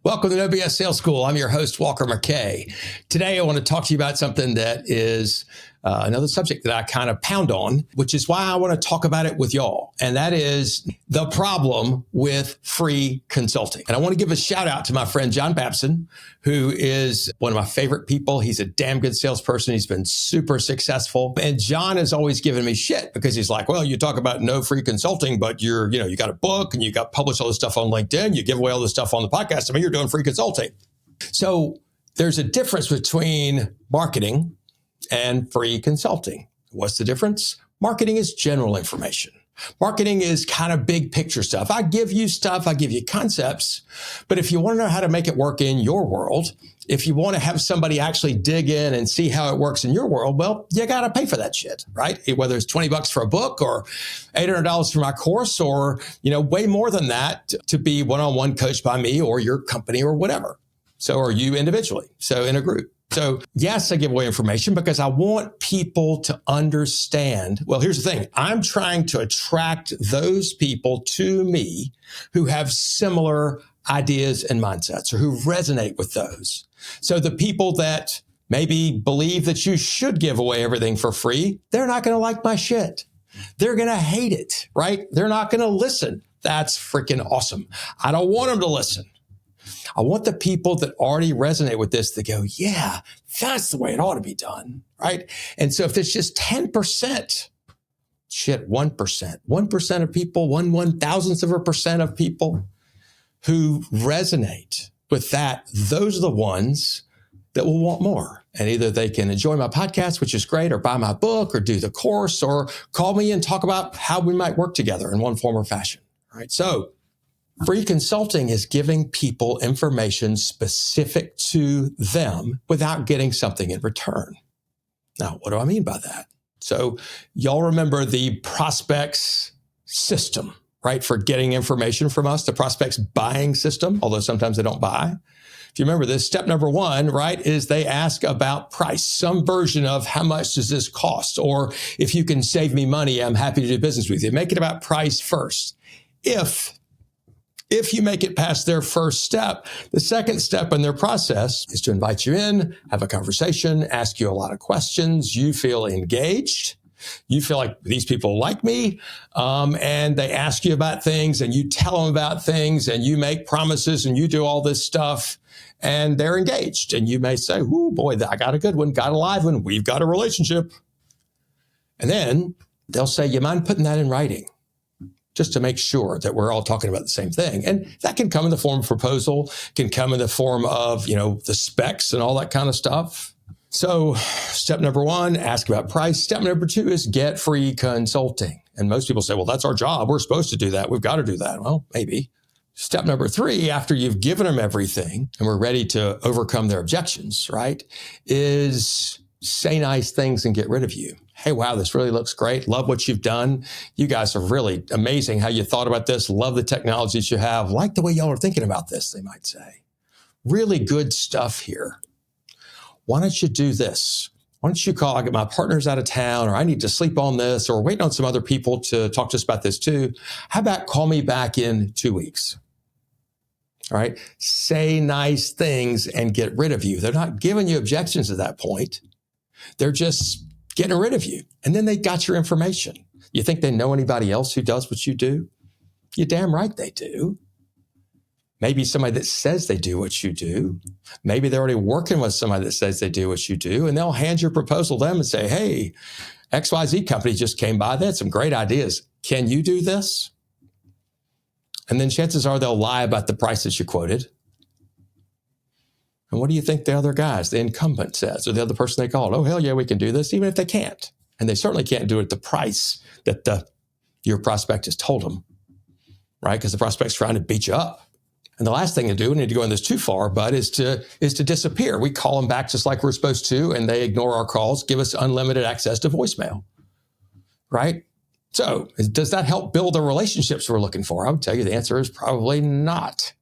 Welcome to No BS Sales School. I'm your host, Walker McKay. Today, I want to talk to you about something that is another subject that I kind of pound on, which is why I want to talk about it with y'all. And that is the problem with free consulting. And I want to give a shout out to my friend, John Babson, who is one of my favorite people. He's a damn good salesperson. He's been super successful. And John has always given me shit because he's like, well, you talk about no free consulting, but you got a book and you got published all this stuff on LinkedIn. You give away all this stuff on the podcast. I mean, you're doing free consulting. So there's a difference between marketing and free consulting. What's the difference? Marketing is general information. Marketing is kind of big picture stuff. I give you stuff, I give you concepts, but if you want to know how to make it work in your world, if you want to have somebody actually dig in and see how it works in your world, well, you got to pay for that shit, right? Whether it's $20 for a book or $800 for my course or, way more than that to be one-on-one coached by me or your company or whatever. So, or you individually. So in a group. So yes, I give away information because I want people to understand. Well, here's the thing. I'm trying to attract those people to me who have similar ideas and mindsets or who resonate with those. So the people that maybe believe that you should give away everything for free, they're not going to like my shit. They're going to hate it, right? They're not going to listen. That's freaking awesome. I don't want them to listen. I want the people that already resonate with this to go, yeah, that's the way it ought to be done, right? And so if it's just 10%, 1% of people, 1/1000th of people who resonate with that, those are the ones that will want more. And either they can enjoy my podcast, which is great, or buy my book, or do the course, or call me and talk about how we might work together in one form or fashion, right? So free consulting is giving people information specific to them without getting something in return. Now, what do I mean by that? So y'all remember the prospects system, right? For getting information from us, the prospects buying system, although sometimes they don't buy. If you remember this, step number one, right, is they ask about price, some version of how much does this cost? Or if you can save me money, I'm happy to do business with you. Make it about price first. If you make it past their first step, the second step in their process is to invite you in, have a conversation, ask you a lot of questions. You feel engaged. You feel like these people like me, and they ask you about things and you tell them about things and you make promises and you do all this stuff and they're engaged. And you may say, "Ooh, boy, I got a good one, got a live one. We've got a relationship." And then they'll say, "You mind putting that in writing?" Just to make sure that we're all talking about the same thing. And that can come in the form of proposal, can come in the form of, the specs and all that kind of stuff. So step number one, ask about price. Step number two is get free consulting. And most people say, well, that's our job. We're supposed to do that. We've got to do that. Well, maybe. Step number three, after you've given them everything and we're ready to overcome their objections, right, is say nice things and get rid of you. Hey, wow, this really looks great. Love what you've done. You guys are really amazing how you thought about this. Love the technologies you have. Like the way y'all are thinking about this, they might say. Really good stuff here. Why don't you do this? Why don't you call, I get my partner's out of town, or I need to sleep on this, or waiting on some other people to talk to us about this too. How about call me back in 2 weeks? All right. Say nice things and get rid of you. They're not giving you objections at that point. They're just getting rid of you. And then they got your information. You think they know anybody else who does what you do? You're damn right they do. Maybe somebody that says they do what you do. Maybe they're already working with somebody that says they do what you do. And they'll hand your proposal to them and say, hey, XYZ company just came by. They had some great ideas. Can you do this? And then chances are they'll lie about the price that you quoted. And what do you think the other guys, the incumbent says, or the other person they called? Oh, hell yeah, we can do this, even if they can't. And they certainly can't do it at the price that your prospect has told them, right? Because the prospect's trying to beat you up. And the last thing to do, we need to go in this too far, but is to disappear. We call them back just like we're supposed to, and they ignore our calls, give us unlimited access to voicemail, right? So does that help build the relationships we're looking for? I would tell you the answer is probably not.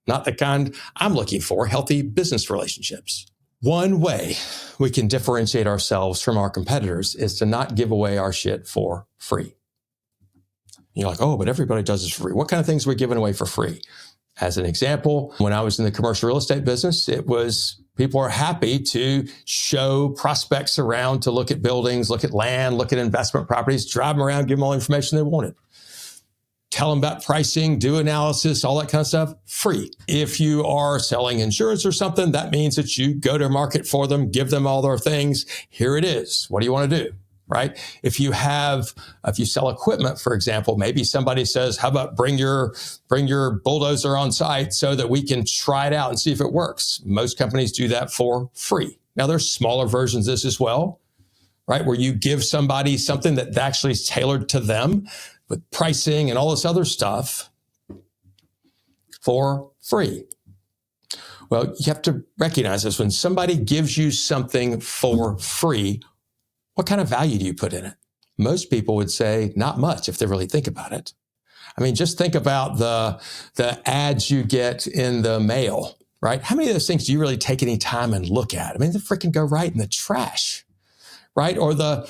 Not the kind I'm looking for, healthy business relationships. One way we can differentiate ourselves from our competitors is to not give away our shit for free. You're like, oh, but everybody does this for free. What kind of things are we giving away for free? As an example, when I was in the commercial real estate business, people are happy to show prospects around to look at buildings, look at land, look at investment properties, drive them around, give them all the information they wanted. Tell them about pricing, do analysis, all that kind of stuff, free. If you are selling insurance or something, that means that you go to market for them, give them all their things. Here it is. What do you want to do? Right? If you sell equipment, for example, maybe somebody says, how about bring your bulldozer on site so that we can try it out and see if it works. Most companies do that for free. Now there's smaller versions of this as well, right? Where you give somebody something that actually is tailored to them with pricing and all this other stuff for free. Well, you have to recognize this. When somebody gives you something for free, what kind of value do you put in it? Most people would say not much if they really think about it. I mean, just think about the ads you get in the mail, right? How many of those things do you really take any time and look at? I mean, they freaking go right in the trash, right? Or the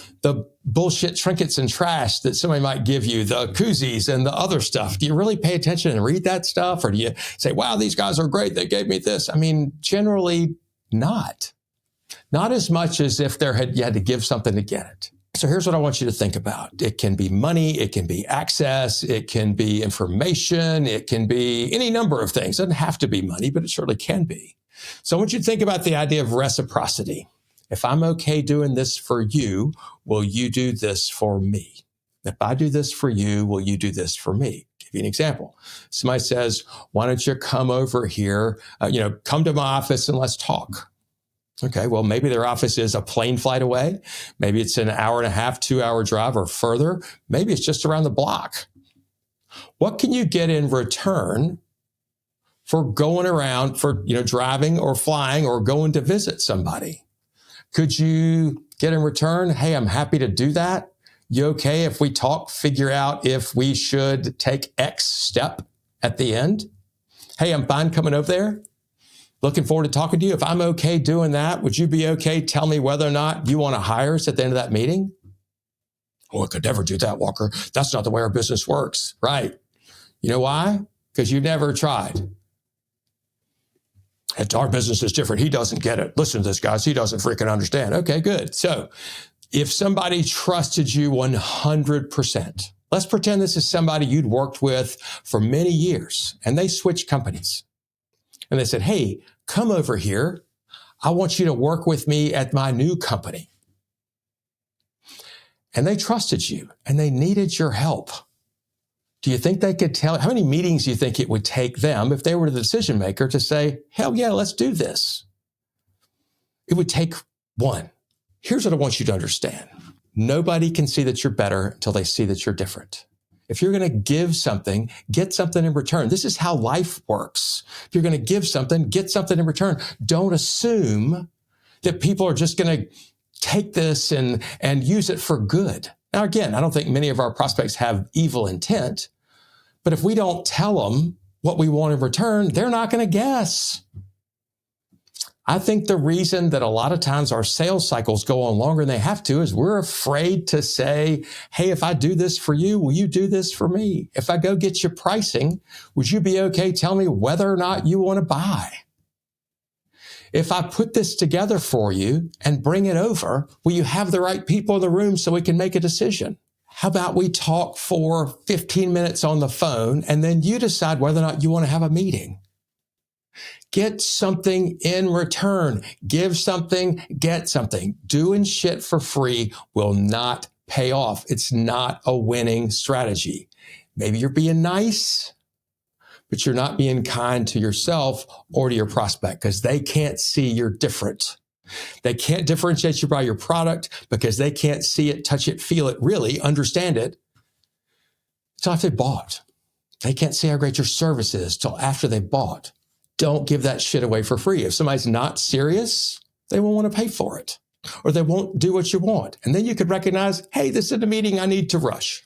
bullshit trinkets and trash that somebody might give you, the koozies and the other stuff. Do you really pay attention and read that stuff? Or do you say, wow, these guys are great, they gave me this? I mean, generally not. Not as much as if you had to give something to get it. So here's what I want you to think about. It can be money, it can be access, it can be information, it can be any number of things. It doesn't have to be money, but it certainly can be. So I want you to think about the idea of reciprocity. If I'm okay doing this for you, will you do this for me? If I do this for you, will you do this for me? Give you an example. Somebody says, why don't you come over here, come to my office and let's talk. Okay, well, maybe their office is a plane flight away. Maybe it's an hour and a half, 2-hour drive or further. Maybe it's just around the block. What can you get in return for going around, for driving or flying or going to visit somebody? Could you get in return, hey, I'm happy to do that. You okay if we talk, figure out if we should take X step at the end? Hey, I'm fine coming over there. Looking forward to talking to you. If I'm okay doing that, would you be okay? Tell me whether or not you want to hire us at the end of that meeting. Oh, I could never do that, Walker. That's not the way our business works. Right. You know why? Because you never tried. Our business is different. He doesn't get it. Listen to this, guys. He doesn't freaking understand. Okay, good. So if somebody trusted you 100%, let's pretend this is somebody you'd worked with for many years and they switched companies. And they said, hey, come over here. I want you to work with me at my new company. And they trusted you and they needed your help. Do you think they could tell, how many meetings do you think it would take them if they were the decision maker to say, hell yeah, let's do this? It would take one. Here's what I want you to understand. Nobody can see that you're better until they see that you're different. If you're going to give something, get something in return. This is how life works. If you're going to give something, get something in return. Don't assume that people are just going to take this and use it for good. Now, again, I don't think many of our prospects have evil intent, but if we don't tell them what we want in return, they're not going to guess. I think the reason that a lot of times our sales cycles go on longer than they have to is we're afraid to say, hey, if I do this for you, will you do this for me? If I go get you pricing, would you be okay? Tell me whether or not you want to buy. If I put this together for you and bring it over, will you have the right people in the room so we can make a decision? How about we talk for 15 minutes on the phone and then you decide whether or not you want to have a meeting? Get something in return. Give something, get something. Doing shit for free will not pay off. It's not a winning strategy. Maybe you're being nice, but you're not being kind to yourself or to your prospect because they can't see you're different. They can't differentiate you by your product because they can't see it, touch it, feel it, really understand it until after they bought. They can't see how great your service is till after they bought. Don't give that shit away for free. If somebody's not serious, they won't want to pay for it or they won't do what you want. And then you could recognize, hey, this is a meeting I need to rush.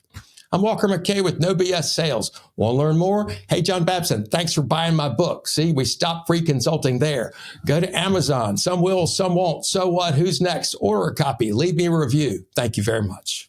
I'm Walker McKay with No BS Sales. Want to learn more? Hey, John Babson, thanks for buying my book. See, we stopped free consulting there. Go to Amazon. Some will, some won't. So what? Who's next? Order a copy. Leave me a review. Thank you very much.